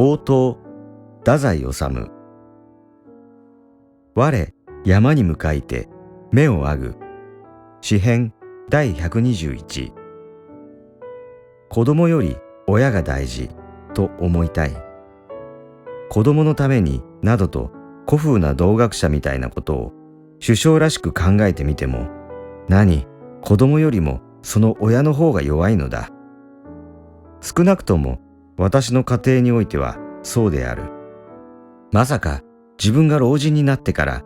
応答、太宰治。我、山に向かいて、目をあぐ。詩編第121。子供より親が大事と思いたい。子供のためになどと古風な道学者みたいなことを首相らしく考えてみても、子供よりもその親の方が弱いのだ。少なくとも私の家庭においてはそうである。まさか自分が老人になってから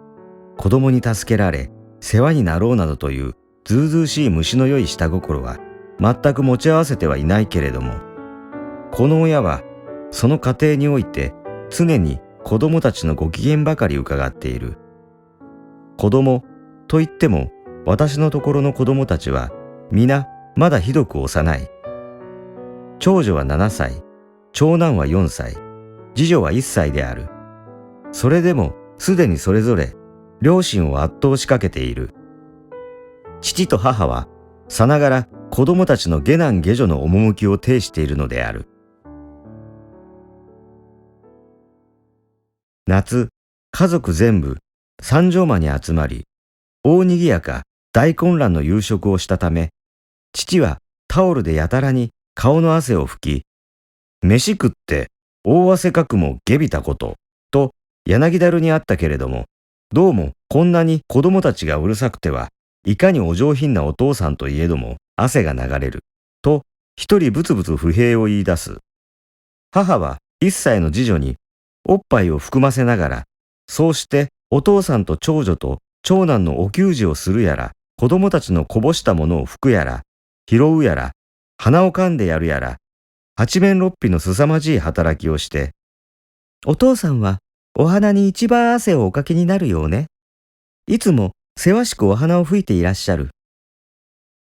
子供に助けられ世話になろうなどというずうずうしい虫の良い下心は全く持ち合わせてはいないけれども、この親はその家庭において常に子供たちのご機嫌ばかり伺っている。子供といっても私のところの子供たちは皆まだひどく幼い。長女は7歳、長男は4歳、次女は1歳である。それでもすでにそれぞれ両親を圧倒しかけている。父と母はさながら子供たちの下男下女の趣を呈しているのである。夏、家族全部三畳間に集まり、大にぎやか大混乱の夕食をしたため、父はタオルでやたらに顔の汗を拭き、飯食って大汗かくも下びたことと柳だるにあったけれども、どうもこんなに子供たちがうるさくてはいかにお上品なお父さんといえども汗が流れると一人ブツブツ不平を言い出す。母は1歳の次女におっぱいを含ませながら、そうしてお父さんと長女と長男のお給仕をするやら、子供たちのこぼしたものを拭くやら、拾うやら、鼻を噛んでやるやら、八面六臂の凄まじい働きをして、お父さんはお花に一番汗をおかけになるようね。いつもせわしくお花を吹いていらっしゃる。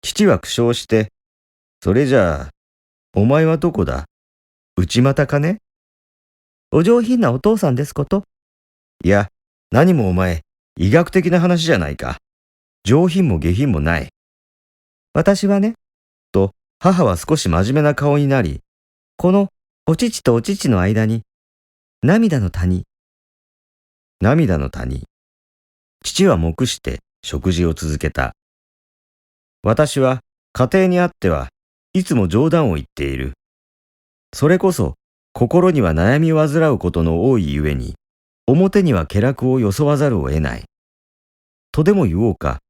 父は苦笑して、それじゃあ、お前はどこだ？内股かね？お上品なお父さんですこと。いや、何もお前、医学的な話じゃないか。上品も下品もない。私はね、と母は少し真面目な顔になり、このお乳とお乳の間に、涙の谷。涙の谷。父は黙して食事を続けた。私は家庭にあってはいつも冗談を言っている。それこそ心には悩み患うことの多いゆえに、表には気楽をよそわざるを得ない。とでも言おうか。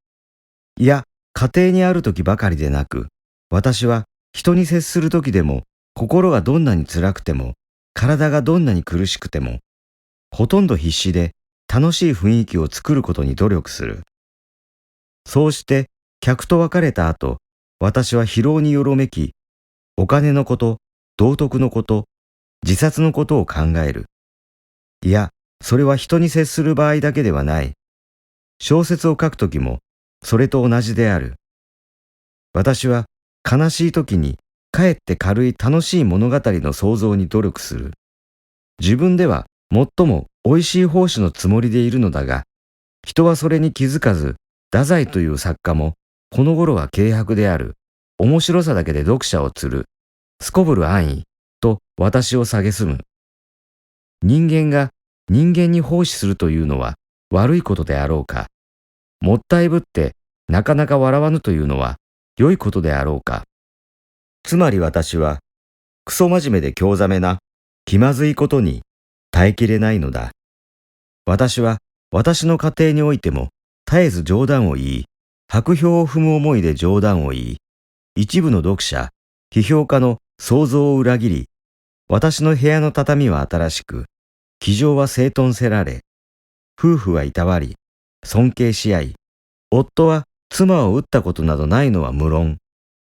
いや、家庭にある時ばかりでなく、私は人に接する時でも、心がどんなに辛くても、体がどんなに苦しくても、ほとんど必死で楽しい雰囲気を作ることに努力する。そうして客と別れた後、私は疲労によろめき、お金のこと、道徳のこと、自殺のことを考える。いや、それは人に接する場合だけではない。小説を書くときも、それと同じである。私は悲しいときに、かえって軽い楽しい物語の創造に努力する。自分では最も美味しい奉仕のつもりでいるのだが、人はそれに気づかず、太宰という作家も、この頃は軽薄である。面白さだけで読者を釣る。すこぶる安易と私を蔑む。人間が人間に奉仕するというのは悪いことであろうか。もったいぶってなかなか笑わぬというのは良いことであろうか。つまり私はクソ真面目で興ざめな気まずいことに耐えきれないのだ。私は私の家庭においても絶えず冗談を言い、薄氷を踏む思いで冗談を言い、一部の読者、批評家の想像を裏切り、私の部屋の畳は新しく、気丈は整頓せられ、夫婦はいたわり、尊敬し合い、夫は妻を撃ったことなどないのは無論、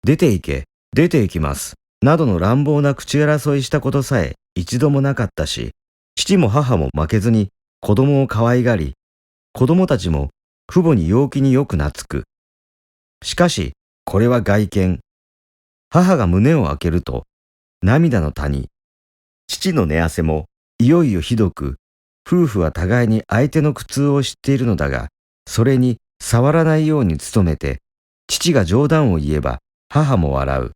出て行け、出て行きます、などの乱暴な口争いしたことさえ一度もなかったし、父も母も負けずに子供を可愛がり、子供たちも父母に陽気によく懐く。しかし、これは外見。母が胸を開けると、涙の谷。父の寝汗もいよいよひどく、夫婦は互いに相手の苦痛を知っているのだが、それに触らないように努めて、父が冗談を言えば母も笑う。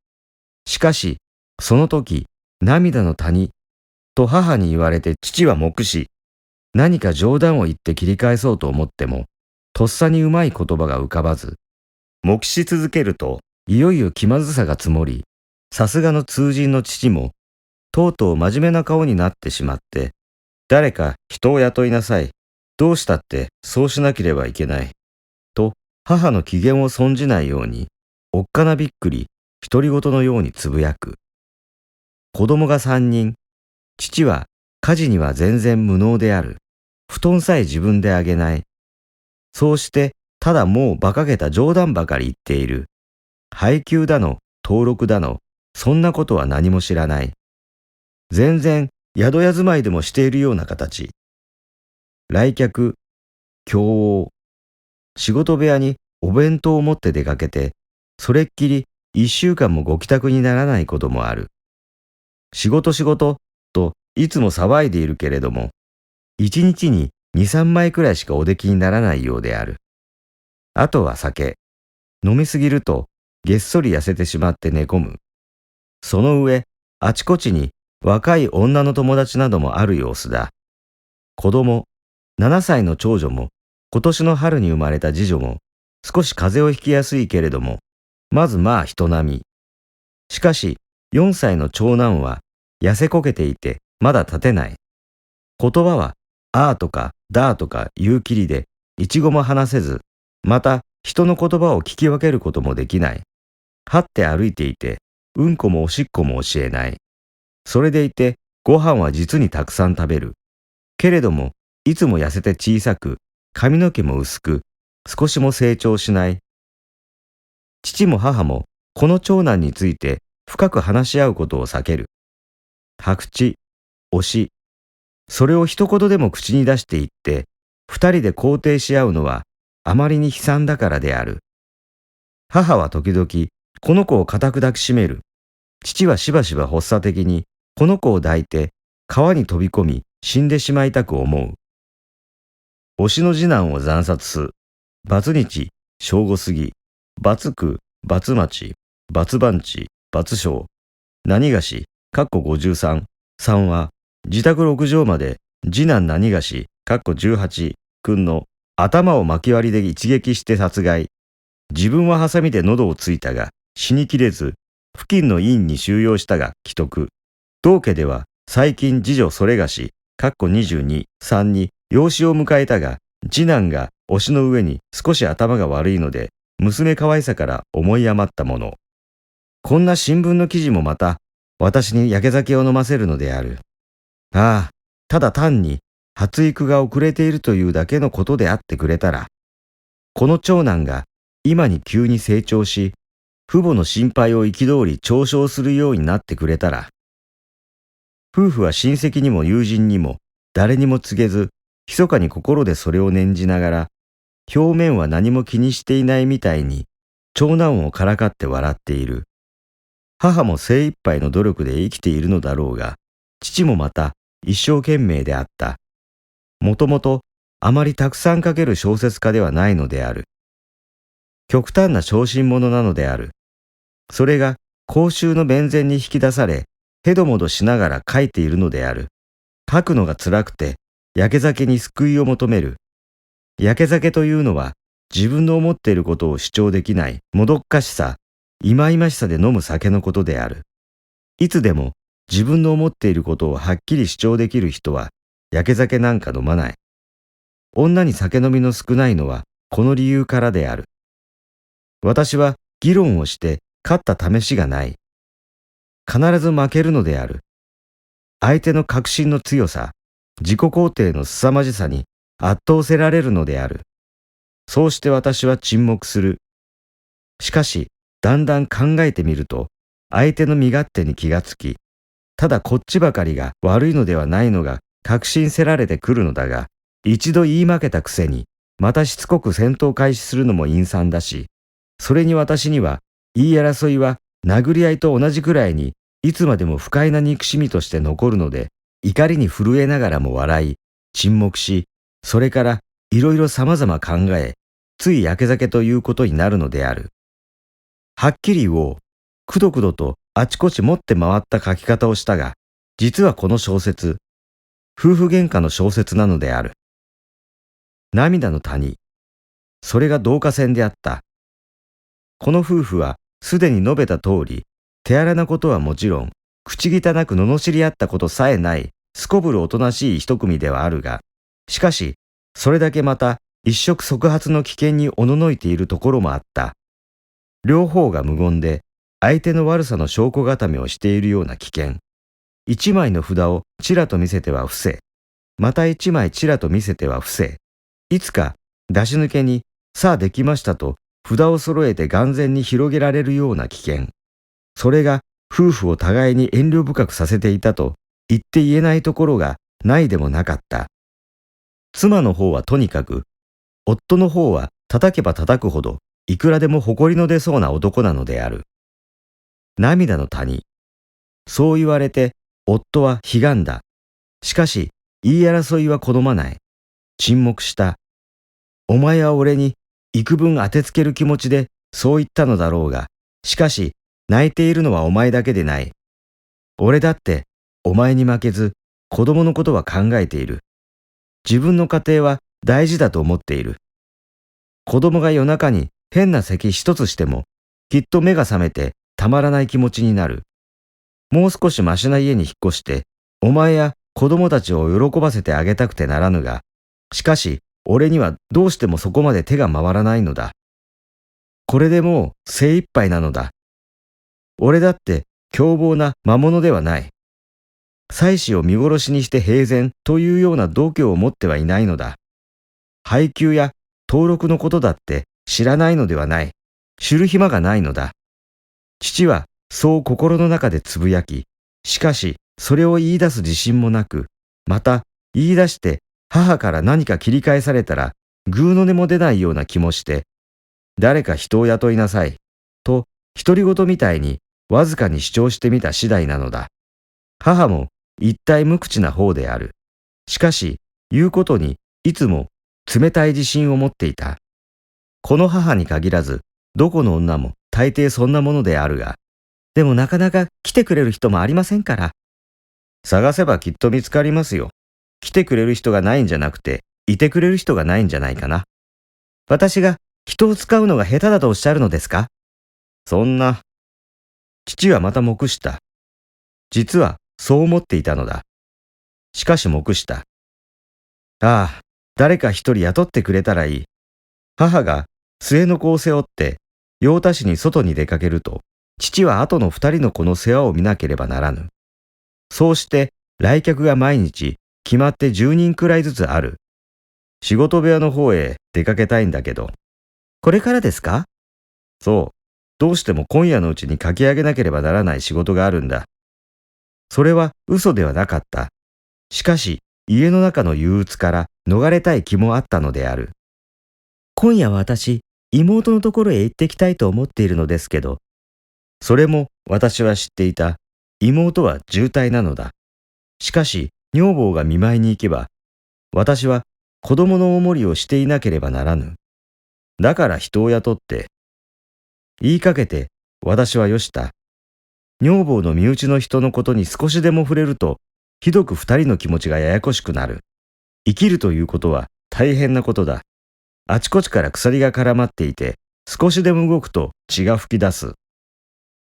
しかし、その時、涙の谷と母に言われて父は黙し、何か冗談を言って切り返そうと思っても、とっさにうまい言葉が浮かばず、黙し続けると、いよいよ気まずさが積もり、さすがの通人の父も、とうとう真面目な顔になってしまって、誰か人を雇いなさい。どうしたってそうしなければいけない。と、母の機嫌を損じないように、おっかなびっくり、独り言のようにつぶやく。子供が3人、父は家事には全然無能である。布団さえ自分であげない。そうして、ただもう馬鹿げた冗談ばかり言っている。配給だの、登録だの、そんなことは何も知らない。全然宿屋住まいでもしているような形。来客、供応。仕事部屋にお弁当を持って出かけて、それっきり1週間もご帰宅にならないこともある。仕事仕事といつも騒いでいるけれども、1日に2、3枚くらいしかお出来にならないようである。あとは酒。飲みすぎるとげっそり痩せてしまって寝込む。その上、あちこちに若い女の友達などもある様子だ。子供、7歳の長女も、今年の春に生まれた次女も、少し風邪をひきやすいけれども、まずまあ人並み。しかし、4歳の長男は、痩せこけていて、まだ立てない。言葉は、あーとか、だーとか言うきりで、一語も話せず、また人の言葉を聞き分けることもできない。はって歩いていて、うんこもおしっこも教えない。それでいて、ご飯は実にたくさん食べる。けれども、いつも痩せて小さく、髪の毛も薄く、少しも成長しない。父も母も、この長男について深く話し合うことを避ける。白痴、推し、それを一言でも口に出していって、二人で肯定し合うのは、あまりに悲惨だからである。母は時々、この子を固く抱きしめる。父はしばしば発作的に、この子を抱いて、川に飛び込み、死んでしまいたく思う。推しの次男を惨殺す。バツ日、正午過ぎ、バツ区、バツ町、バツ番地、バツ省、何菓子、かっこ53、3は、自宅6畳まで、次男何菓子、かっこ18、君の頭を巻き割りで一撃して殺害。自分はハサミで喉をついたが、死にきれず、付近の院に収容したが、既得。同家では、最近次女それがし、かっこ22、3に養子を迎えたが、次男が推しの上に少し頭が悪いので、娘可愛さから思い余ったもの。こんな新聞の記事もまた、私に焼け酒を飲ませるのである。ああ、ただ単に発育が遅れているというだけのことであってくれたら、この長男が今に急に成長し、父母の心配を憤り嘲笑するようになってくれたら、夫婦は親戚にも友人にも誰にも告げず、密かに心でそれを念じながら、表面は何も気にしていないみたいに、長男をからかって笑っている。母も精一杯の努力で生きているのだろうが、父もまた一生懸命であった。もともとあまりたくさん書ける小説家ではないのである。極端な小心者なのである。それが公衆の弁前に引き出され、へどもどしながら書いているのである。書くのが辛くて、焼け酒に救いを求める。焼け酒というのは、自分の思っていることを主張できないもどっかしさ、忌々しさで飲む酒のことである。いつでも自分の思っていることをはっきり主張できる人は、焼け酒なんか飲まない。女に酒飲みの少ないのは、この理由からである。私は議論をして勝った試しがない。必ず負けるのである。相手の確信の強さ、自己肯定の凄まじさに圧倒せられるのである。そうして私は沈黙する。しかし、だんだん考えてみると、相手の身勝手に気がつき、ただこっちばかりが悪いのではないのが確信せられてくるのだが、一度言い負けたくせに、またしつこく戦闘開始するのも陰惨だし、それに私には、言い争いは殴り合いと同じくらいに、いつまでも不快な憎しみとして残るので、怒りに震えながらも笑い、沈黙し、それからいろいろ様々考え、つい焼け酒ということになるのである。はっきり言おう。くどくどとあちこち持って回った書き方をしたが、実はこの小説、夫婦喧嘩の小説なのである。涙の谷。それが導火線であった。この夫婦はすでに述べた通り、手荒なことはもちろん、口汚く罵り合ったことさえない、すこぶるおとなしい一組ではあるが、しかし、それだけまた一触即発の危険におののいているところもあった。両方が無言で、相手の悪さの証拠固めをしているような危険。一枚の札をちらと見せては伏せ、また一枚ちらと見せては伏せ、いつか出し抜けに、さあできましたと札を揃えて眼前に広げられるような危険。それが夫婦を互いに遠慮深くさせていたと言って言えないところがないでもなかった。妻の方はとにかく、夫の方は叩けば叩くほどいくらでも誇りの出そうな男なのである。涙の谷。そう言われて夫はひがんだ。しかし言い争いは好まない。沈黙した。お前は俺に幾分当てつける気持ちでそう言ったのだろうが、しかし泣いているのはお前だけでない。俺だってお前に負けず子供のことは考えている。自分の家庭は大事だと思っている。子供が夜中に変な咳一つしても、きっと目が覚めてたまらない気持ちになる。もう少しマシな家に引っ越して、お前や子供たちを喜ばせてあげたくてならぬが、しかし俺にはどうしてもそこまで手が回らないのだ。これでもう精一杯なのだ。俺だって凶暴な魔物ではない。妻子を見殺しにして平然というような度胸を持ってはいないのだ。配給や登録のことだって知らないのではない。知る暇がないのだ。父はそう心の中でつぶやき、しかしそれを言い出す自信もなく、また言い出して母から何か切り返されたらぐうの音も出ないような気もして、誰か人を雇いなさいと独り言みたいにわずかに主張してみた次第なのだ。母も一体無口な方である。しかし言うことにいつも冷たい自信を持っていた。この母に限らずどこの女も大抵そんなものであるが、でもなかなか来てくれる人もありませんから。探せばきっと見つかりますよ。来てくれる人がないんじゃなくて、いてくれる人がないんじゃないかな。私が人を使うのが下手だとおっしゃるのですか？そんな。父はまた黙した。実はそう思っていたのだ。しかし黙した。ああ、誰か一人雇ってくれたらいい。母が末の子を背負って用足しに外に出かけると、父は後の二人の子の世話を見なければならぬ。そうして来客が毎日決まって10人くらいずつある。仕事部屋の方へ出かけたいんだけど。これからですか？そう。どうしても今夜のうちに書き上げなければならない仕事があるんだ。それは嘘ではなかった。しかし家の中の憂鬱から逃れたい気もあったのである。今夜は私、妹のところへ行ってきたいと思っているのですけど。それも私は知っていた。妹は重体なのだ。しかし女房が見舞いに行けば、私は子供のおもりをしていなければならぬ。だから人を雇って。言いかけて私はよした。女房の身内の人のことに少しでも触れると、ひどく二人の気持ちがややこしくなる。生きるということは大変なことだ。あちこちから鎖が絡まっていて、少しでも動くと血が噴き出す。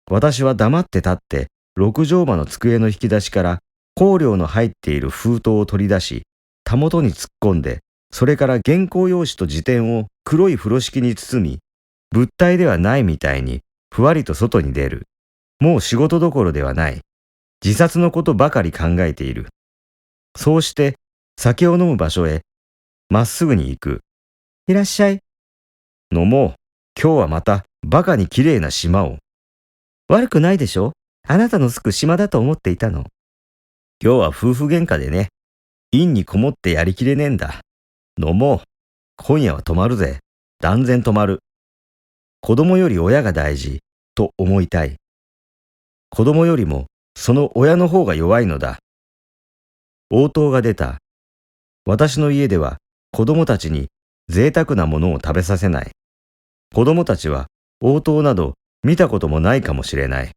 私は黙って立って、六畳間の机の引き出しから香料の入っている封筒を取り出し、たもとに突っ込んで、それから原稿用紙と辞典を黒い風呂敷に包み、物体ではないみたいにふわりと外に出る。もう仕事どころではない。自殺のことばかり考えている。そうして酒を飲む場所へまっすぐに行く。いらっしゃい。飲もう。今日はまたバカにきれいな島を。悪くないでしょ？あなたの住く島だと思っていたの。今日は夫婦喧嘩でね。陰にこもってやりきれねえんだ。飲もう。今夜は泊まるぜ。断然泊まる。子供より親が大事と思いたい。子供よりもその親の方が弱いのだ。応答が出た。私の家では子供たちに贅沢なものを食べさせない。子供たちは応答など見たこともないかもしれない。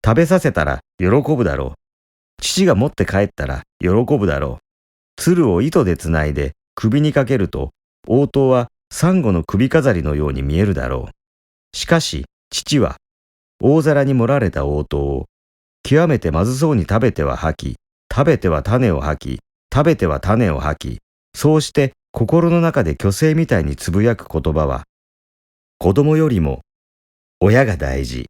食べさせたら喜ぶだろう。父が持って帰ったら喜ぶだろう。鶴を糸でつないで首にかけると、応答はサンゴの首飾りのように見えるだろう。しかし、父は、大皿に盛られた応答を、極めてまずそうに食べては吐き、食べては種を吐き、食べては種を吐き、そうして心の中で虚勢みたいにつぶやく言葉は、子供よりも親が大事。